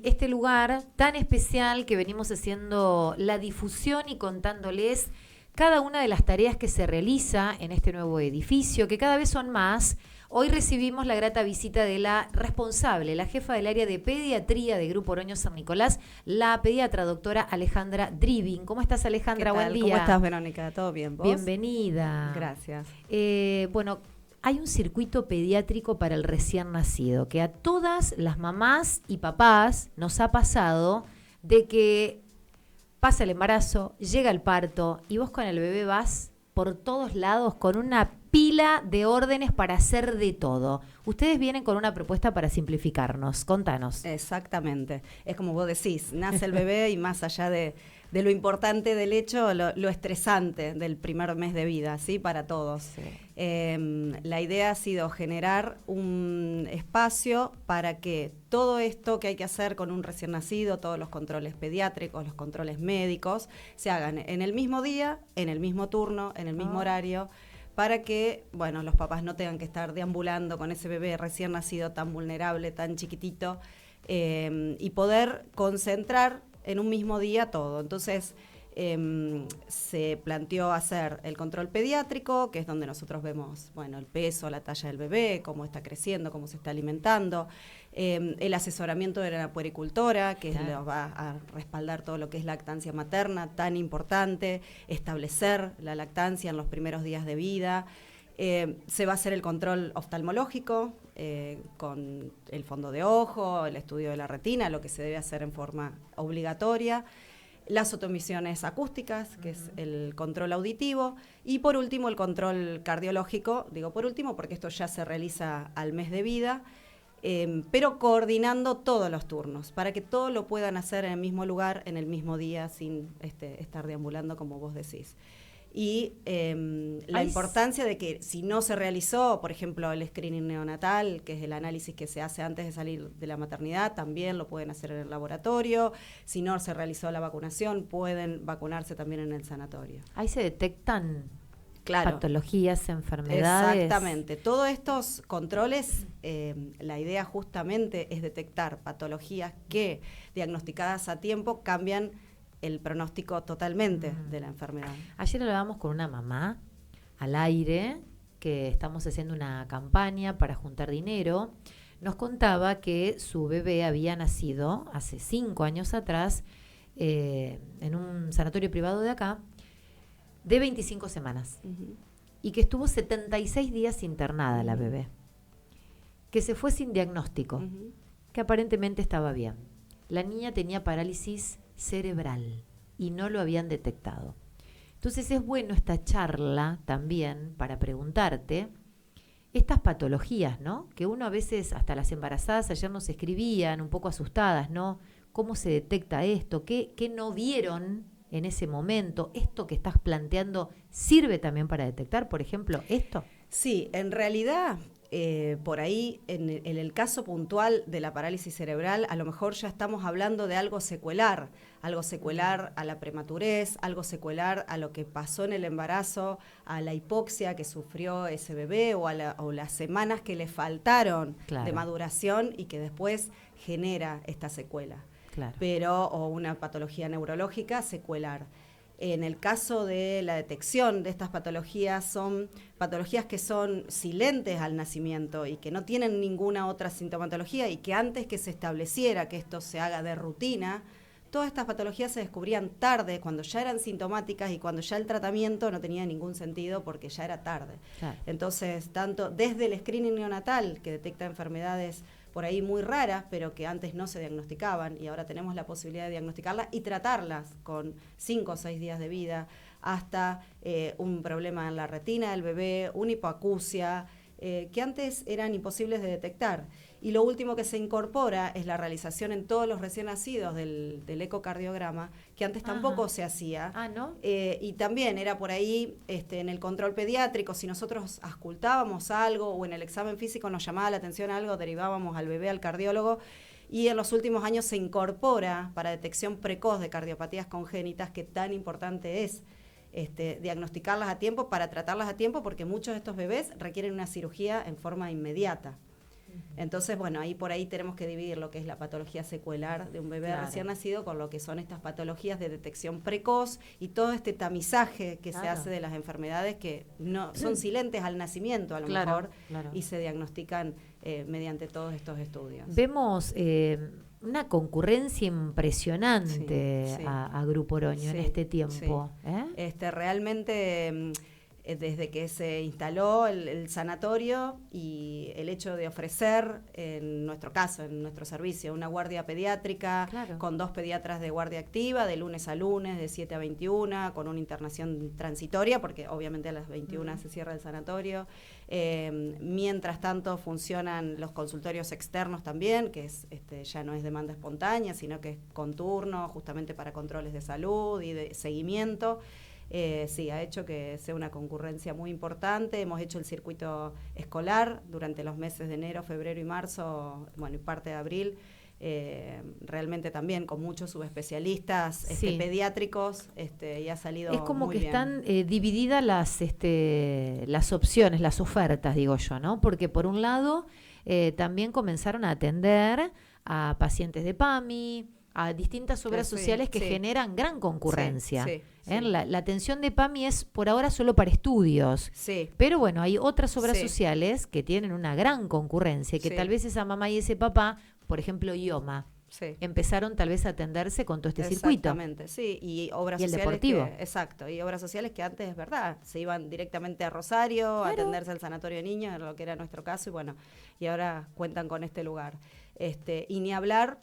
este lugar tan especial que venimos haciendo la difusión y contándoles cada una de las tareas que se realiza en este nuevo edificio, que cada vez son más. Hoy recibimos la grata visita de la responsable, la jefa del área de pediatría de Grupo Oroño San Nicolás, la pediatra doctora Alejandra Driving. ¿Cómo estás, Alejandra? ¿Qué tal? Buen día. ¿Cómo estás, Verónica? ¿Todo bien? ¿Vos? Bienvenida. Gracias. Bueno, hay un circuito pediátrico para el recién nacido, que a todas las mamás y papás nos ha pasado de que pasa el embarazo, llega el parto y vos con el bebé vas por todos lados con una pila de órdenes para hacer de todo. Ustedes vienen con una propuesta para simplificarnos. Contanos. Exactamente. Es como vos decís, nace el bebé y más allá de lo importante del hecho, lo estresante del primer mes de vida, ¿sí? Para todos. Sí. La idea ha sido generar un espacio para que todo esto que hay que hacer con un recién nacido, todos los controles pediátricos, los controles médicos, se hagan en el mismo día, en el mismo turno, en el mismo horario, para que, bueno, los papás no tengan que estar deambulando con ese bebé recién nacido tan vulnerable, tan chiquitito, y poder concentrar en un mismo día todo. Entonces, se planteó hacer el control pediátrico, que es donde nosotros vemos, bueno, el peso, la talla del bebé, cómo está creciendo, cómo se está alimentando, el asesoramiento de la puericultora, que Claro. nos va a respaldar todo lo que es lactancia materna, tan importante, establecer la lactancia en los primeros días de vida. Se va a hacer el control oftalmológico con el fondo de ojo, el estudio de la retina, lo que se debe hacer en forma obligatoria. Las otomisiones acústicas, que es el control auditivo, y por último el control cardiológico, digo por último porque esto ya se realiza al mes de vida, pero coordinando todos los turnos, para que todos lo puedan hacer en el mismo lugar, en el mismo día, sin estar deambulando como vos decís. Y la importancia de que si no se realizó, por ejemplo, el screening neonatal, que es el análisis que se hace antes de salir de la maternidad, también lo pueden hacer en el laboratorio. Si no se realizó la vacunación, pueden vacunarse también en el sanatorio. Ahí se detectan Claro. patologías, enfermedades. Exactamente. Todos estos controles, la idea justamente es detectar patologías que, diagnosticadas a tiempo, cambian el pronóstico totalmente de la enfermedad. Ayer hablábamos con una mamá al aire, que estamos haciendo una campaña para juntar dinero. Nos contaba que su bebé había nacido hace 5 años atrás en un sanatorio privado de acá, de 25 semanas. Y que estuvo 76 días internada la bebé. Que se fue sin diagnóstico, que aparentemente estaba bien. La niña tenía parálisis cerebral y no lo habían detectado. Entonces es bueno esta charla también para preguntarte estas patologías, ¿no? Que uno a veces, hasta las embarazadas ayer nos escribían un poco asustadas, ¿no? ¿Cómo se detecta esto? ¿Qué no vieron en ese momento? ¿Esto que estás planteando sirve también para detectar, por ejemplo, esto? Sí, en realidad, por ahí, en el caso puntual de la parálisis cerebral, a lo mejor ya estamos hablando de algo secuelar a la prematurez, algo secular a lo que pasó en el embarazo, a la hipoxia que sufrió ese bebé o las semanas que le faltaron de maduración y que después genera esta secuela. Claro. O una patología neurológica secuelar. En el caso de la detección de estas patologías, son patologías que son silentes al nacimiento y que no tienen ninguna otra sintomatología, y que antes que se estableciera que esto se haga de rutina, todas estas patologías se descubrían tarde, cuando ya eran sintomáticas y cuando ya el tratamiento no tenía ningún sentido porque ya era tarde. Claro. Entonces, tanto desde el screening neonatal, que detecta enfermedades por ahí muy raras, pero que antes no se diagnosticaban, y ahora tenemos la posibilidad de diagnosticarlas y tratarlas con 5 o 6 días de vida, hasta un problema en la retina del bebé, una hipoacusia, que antes eran imposibles de detectar. Y lo último que se incorpora es la realización en todos los recién nacidos del ecocardiograma, que antes tampoco se hacía. ¿No? Y también era por ahí, en el control pediátrico, si nosotros auscultábamos algo o en el examen físico nos llamaba la atención algo, derivábamos al bebé al cardiólogo. Y en los últimos años se incorpora para detección precoz de cardiopatías congénitas, que tan importante es diagnosticarlas a tiempo para tratarlas a tiempo, porque muchos de estos bebés requieren una cirugía en forma inmediata. Entonces, bueno, ahí por ahí tenemos que dividir lo que es la patología secuelar de un bebé recién nacido con lo que son estas patologías de detección precoz y todo este tamizaje que se hace de las enfermedades que no son silentes al nacimiento a lo mejor y se diagnostican mediante todos estos estudios. Vemos una concurrencia impresionante a Grupo Oroño en este tiempo. Realmente desde que se instaló el sanatorio y el hecho de ofrecer, en nuestro caso, en nuestro servicio, una guardia pediátrica con 2 pediatras de guardia activa, de lunes a lunes, de 7 a 21, con una internación transitoria, porque obviamente a las 21 se cierra el sanatorio. Mientras tanto funcionan los consultorios externos también, que es ya no es demanda espontánea, sino que es con turno, justamente para controles de salud y de seguimiento. Sí, ha hecho que sea una concurrencia muy importante. Hemos hecho el circuito escolar durante los meses de enero, febrero y marzo, bueno, y parte de abril, realmente también con muchos subespecialistas pediátricos, y ha salido es como muy que bien. Están divididas las opciones, las ofertas, digo yo, ¿no? Porque por un lado también comenzaron a atender a pacientes de PAMI, a distintas obras sociales que generan gran concurrencia. La atención de PAMI es por ahora solo para estudios, pero bueno, hay otras obras sociales que tienen una gran concurrencia, que tal vez esa mamá y ese papá, por ejemplo, IOMA, empezaron tal vez a atenderse con todo este circuito. Exactamente, sí, y obras y el sociales deportivo. Y obras sociales que antes, es verdad, se iban directamente a Rosario a atenderse al sanatorio de niños, lo que era nuestro caso, y bueno, y ahora cuentan con este lugar. Y ni hablar,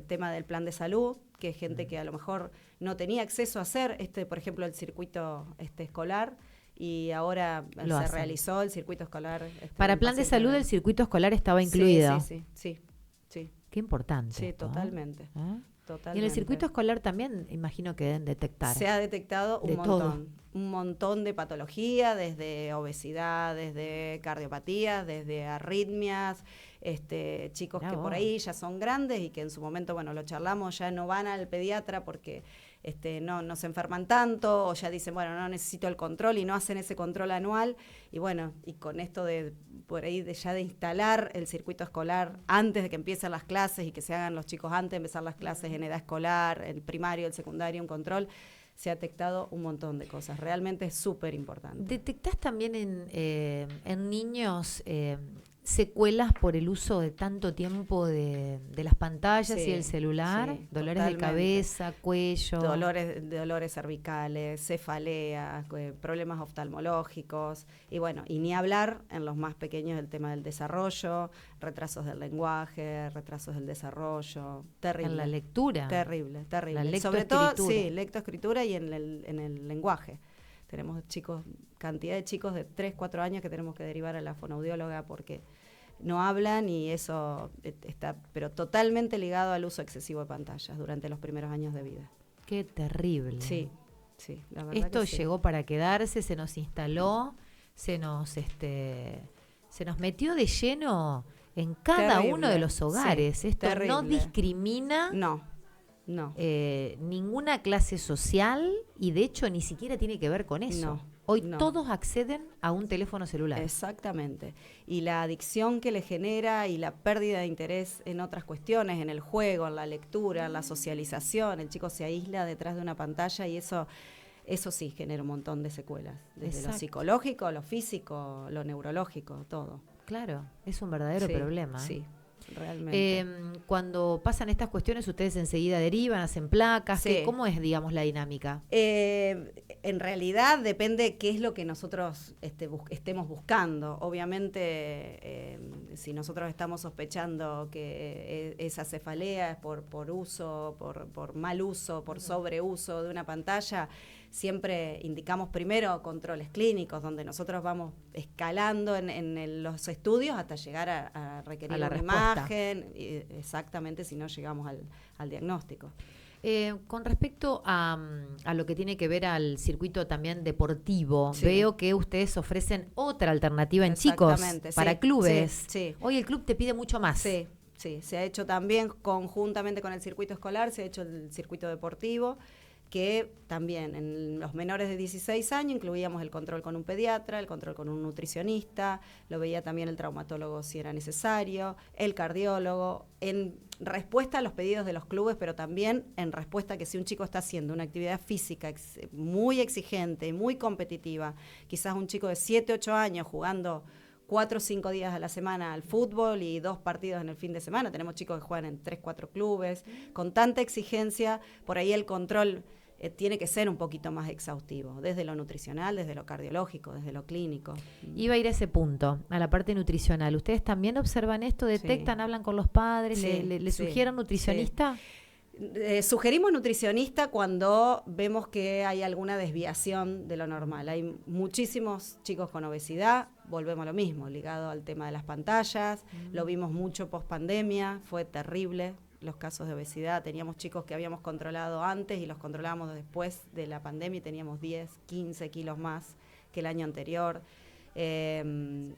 tema del plan de salud, que es gente que a lo mejor no tenía acceso a hacer, por ejemplo, el circuito escolar, y ahora se realizó el circuito escolar. Para plan de salud, el circuito escolar estaba incluido. Sí. Qué importante. Sí, totalmente. Y en el circuito escolar también imagino que deben detectar. Se ha detectado un montón de patología, desde obesidad, desde cardiopatías, desde arritmias, chicos que por ahí ya son grandes y que en su momento, bueno, lo charlamos, ya no van al pediatra porque no se enferman tanto, o ya dicen, bueno, no necesito el control y no hacen ese control anual. Y bueno, y con esto de por ahí de instalar el circuito escolar antes de que empiecen las clases y que se hagan los chicos antes de empezar las clases en edad escolar, el primario, el secundario, un control, se ha detectado un montón de cosas. Realmente es súper importante. ¿Detectás también en niños secuelas por el uso de tanto tiempo de las pantallas y el celular? Dolores de cabeza, cuello. Dolores cervicales, cefaleas, problemas oftalmológicos. Y bueno, y ni hablar en los más pequeños el tema del desarrollo, retrasos del lenguaje, retrasos del desarrollo. Terrible. En la lectura. Terrible. La sobre todo, lectoescritura y en el lenguaje. Tenemos cantidad de chicos de 3, 4 años que tenemos que derivar a la fonoaudióloga porque no hablan, y eso está pero totalmente ligado al uso excesivo de pantallas durante los primeros años de vida. Qué terrible. Sí, la verdad. Esto llegó para quedarse, se nos instaló, se nos metió de lleno en cada uno de los hogares. Esto no discrimina. No. Ninguna clase social, y de hecho ni siquiera tiene que ver con eso. Hoy todos acceden a un teléfono celular. Exactamente. Y la adicción que le genera y la pérdida de interés en otras cuestiones, en el juego, en la lectura, en la socialización. El chico se aísla detrás de una pantalla y eso sí genera un montón de secuelas. Desde lo psicológico, lo físico, lo neurológico, todo. Claro, es un verdadero problema. Sí. Realmente. Cuando pasan estas cuestiones, ustedes enseguida derivan, hacen placas. ¿Cómo es, digamos, la dinámica? En realidad depende qué es lo que nosotros estemos buscando. Obviamente, si nosotros estamos sospechando que esa cefalea es por uso, por mal uso, por sobreuso de una pantalla, siempre indicamos primero controles clínicos, donde nosotros vamos escalando en los estudios hasta llegar a requerir una imagen, exactamente, si no llegamos al diagnóstico. Con respecto a lo que tiene que ver al circuito también deportivo, veo que ustedes ofrecen otra alternativa en chicos para clubes. Hoy el club te pide mucho más. Sí, se ha hecho también conjuntamente con el circuito escolar, se ha hecho el circuito deportivo. que también en los menores de 16 años incluíamos el control con un pediatra, el control con un nutricionista, lo veía también el traumatólogo si era necesario, el cardiólogo, en respuesta a los pedidos de los clubes, pero también en respuesta a que si un chico está haciendo una actividad física muy exigente y muy competitiva, quizás un chico de 7, 8 años jugando 4 o 5 días a la semana al fútbol y 2 partidos en el fin de semana, tenemos chicos que juegan en 3, 4 clubes, con tanta exigencia, por ahí el control tiene que ser un poquito más exhaustivo, desde lo nutricional, desde lo cardiológico, desde lo clínico. Iba a ir a ese punto, a la parte nutricional. ¿Ustedes también observan esto? ¿Detectan, sí. hablan con los padres? Sí, ¿Le sí, sugieren nutricionista? Sí. Sugerimos nutricionista cuando vemos que hay alguna desviación de lo normal. Hay muchísimos chicos con obesidad, volvemos a lo mismo, ligado al tema de las pantallas, lo vimos mucho post pandemia, fue terrible los casos de obesidad. Teníamos chicos que habíamos controlado antes y los controlábamos después de la pandemia y teníamos 10, 15 kilos más que el año anterior.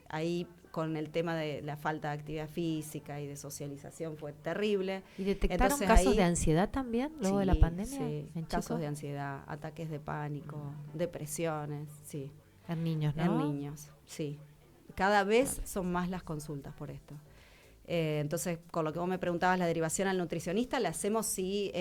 Ahí con el tema de la falta de actividad física y de socialización fue terrible. ¿Y detectaron Entonces, casos ahí, de ansiedad también luego de la pandemia? Sí, ¿En casos chicos? de ansiedad, ataques de pánico, depresiones, sí. En niños, ¿no? En niños, sí. Cada vez son más las consultas por esto. Entonces, con lo que vos me preguntabas, la derivación al nutricionista la hacemos si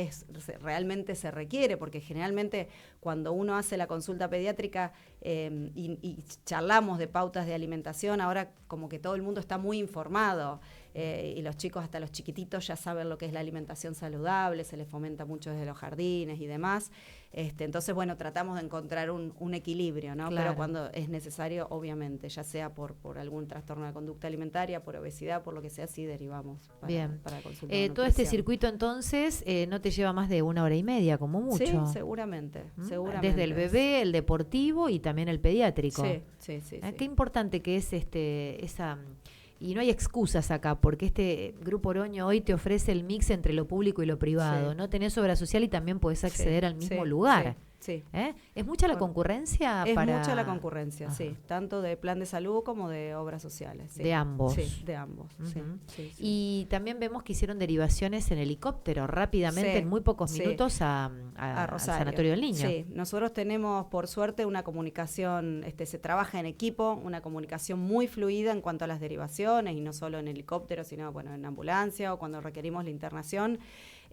realmente se requiere, porque generalmente cuando uno hace la consulta pediátrica y charlamos de pautas de alimentación, ahora como que todo el mundo está muy informado y los chicos, hasta los chiquititos, ya saben lo que es la alimentación saludable, se les fomenta mucho desde los jardines y demás. Entonces, bueno, tratamos de encontrar un equilibrio, ¿no? Claro. Pero cuando es necesario, obviamente, ya sea por algún trastorno de conducta alimentaria, por obesidad, por lo que sea, sí derivamos para consulta de todo este nutrición. circuito, entonces, no te lleva más de 1 hora y media, como mucho. Sí, seguramente, seguramente. Desde el bebé, el deportivo y también el pediátrico. Sí. Qué importante que es esa... Y no hay excusas acá, porque este Grupo Oroño hoy te ofrece el mix entre lo público y lo privado. Sí. No tenés obra social y también podés acceder al mismo lugar. Sí. ¿Es mucha la concurrencia? Es mucha la concurrencia, Ajá. sí. Tanto de plan de salud como de obras sociales. Sí. De ambos. Sí, de ambos. Uh-huh. Sí. Y también vemos que hicieron derivaciones en helicóptero rápidamente, en muy pocos minutos, a Rosario. al Sanatorio del Niño. Sí, nosotros tenemos, por suerte, una comunicación, se trabaja en equipo, una comunicación muy fluida en cuanto a las derivaciones, y no solo en helicóptero, sino en ambulancia o cuando requerimos la internación.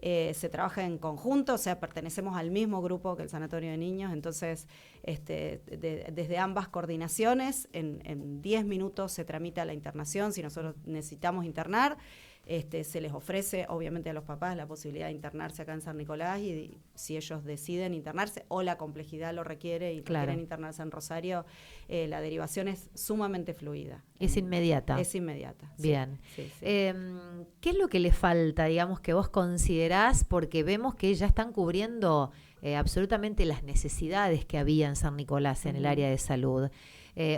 Se trabaja en conjunto, o sea, pertenecemos al mismo grupo que el Sanatorio de Niños, entonces desde ambas coordinaciones, en 10 minutos se tramita la internación. Si nosotros necesitamos internar, se les ofrece obviamente a los papás la posibilidad de internarse acá en San Nicolás, y si ellos deciden internarse o la complejidad lo requiere y quieren internarse en Rosario, la derivación es sumamente fluida. Es inmediata. Es inmediata. Bien. Sí. ¿Qué es lo que le falta, digamos, que vos considerás? Porque vemos que ya están cubriendo absolutamente las necesidades que había en San Nicolás en el área de salud.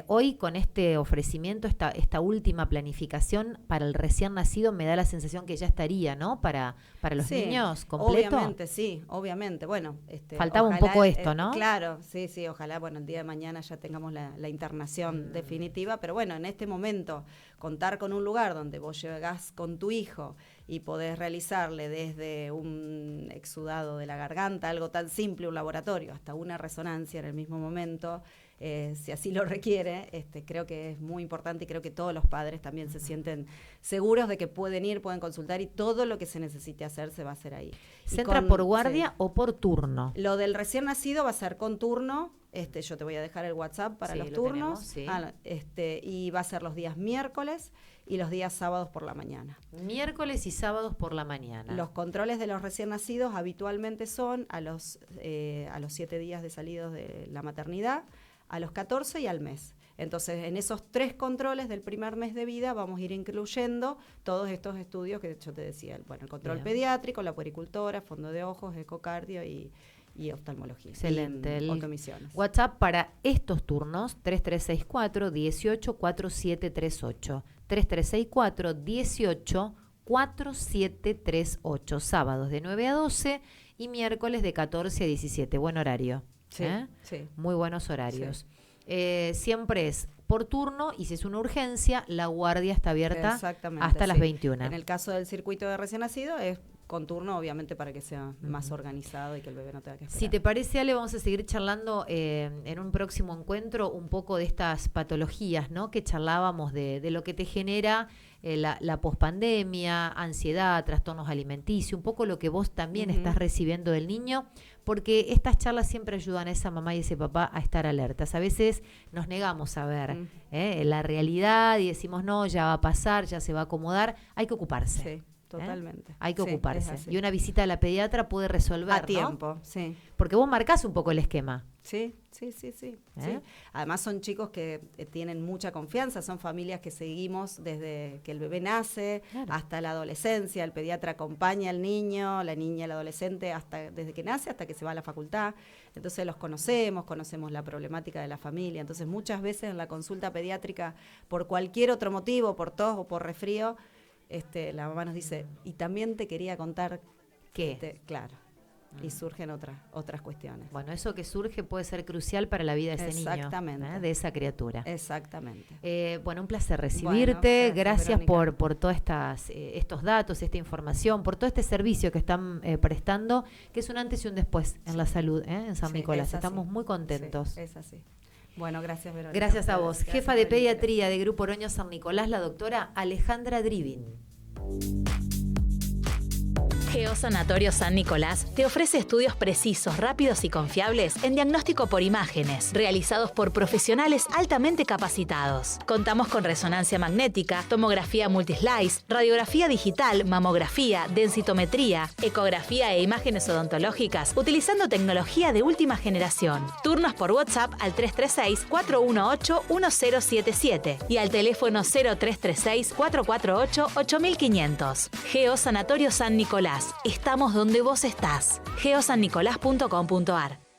Hoy, con este ofrecimiento, esta última planificación para el recién nacido, me da la sensación que ya estaría, ¿no? Para los niños completo. Obviamente. Bueno, faltaba un poco esto, ¿no? Claro, sí, ojalá, el día de mañana ya tengamos la internación definitiva, pero bueno, en este momento, contar con un lugar donde vos llegás con tu hijo y podés realizarle desde un exudado de la garganta, algo tan simple, un laboratorio, hasta una resonancia en el mismo momento, si así lo requiere, creo que es muy importante, y creo que todos los padres también se sienten seguros de que pueden ir, pueden consultar, y todo lo que se necesite hacer se va a hacer ahí. ¿Se entra por guardia o por turno? Lo del recién nacido va a ser con turno. Yo te voy a dejar el WhatsApp para los turnos. Tenemos, y va a ser los días miércoles y los días sábados por la mañana. Miércoles y sábados por la mañana. Los controles de los recién nacidos habitualmente son a los 7 días de salidos de la maternidad, a los 14 y al mes. Entonces, en esos 3 controles del primer mes de vida vamos a ir incluyendo todos estos estudios que yo te decía. El control pediátrico, la puericultora, fondo de ojos, ecocardio y oftalmología. Excelente. Y otomisiones. WhatsApp para estos turnos, 3364 18 4738. 3364 18 4738. Sábados de 9 a 12 y miércoles de 14 a 17. Buen horario. Sí. Muy buenos horarios. Siempre es por turno, y si es una urgencia, la guardia está abierta hasta las 21. En el caso del circuito de recién nacido es con turno, obviamente, para que sea más organizado y que el bebé no tenga que esperar. Si te parece, Ale, vamos a seguir charlando en un próximo encuentro un poco de estas patologías, ¿no? Que charlábamos de lo que te genera la pospandemia, ansiedad, trastornos alimenticios, un poco lo que vos también estás recibiendo del niño, porque estas charlas siempre ayudan a esa mamá y ese papá a estar alertas. A veces nos negamos a ver la realidad y decimos, no, ya va a pasar, ya se va a acomodar, hay que ocuparse. Sí. Totalmente. Hay que ocuparse. Y una visita a la pediatra puede resolver, a tiempo, ¿no? Sí. Porque vos marcás un poco el esquema. Sí. Además son chicos que tienen mucha confianza, son familias que seguimos desde que el bebé nace hasta la adolescencia. El pediatra acompaña al niño, la niña, el adolescente, desde que nace hasta que se va a la facultad. Entonces los conocemos la problemática de la familia. Entonces muchas veces en la consulta pediátrica, por cualquier otro motivo, por tos o por resfrío, la mamá nos dice, y también te quería contar ¿qué? Claro. Y surgen otras cuestiones. Bueno, eso que surge puede ser crucial para la vida de ese niño. Exactamente. De esa criatura. Exactamente. Bueno, un placer recibirte. Bueno, gracias por todos estos datos, esta información, por todo este servicio que están prestando, que es un antes y un después en la salud en San Nicolás. Estamos muy contentos. Sí, es así. Bueno, gracias, Verónica. Gracias a vos. Jefa de pediatría de Grupo Oroño San Nicolás, la doctora Alejandra Drivin. GO Sanatorio San Nicolás te ofrece estudios precisos, rápidos y confiables en diagnóstico por imágenes, realizados por profesionales altamente capacitados. Contamos con resonancia magnética, tomografía multislice, radiografía digital, mamografía, densitometría, ecografía e imágenes odontológicas, utilizando tecnología de última generación. Turnos por WhatsApp al 336-418-1077 y al teléfono 0336-448-8500. GO Sanatorio San Nicolás. Estamos donde vos estás. geosannicolás.com.ar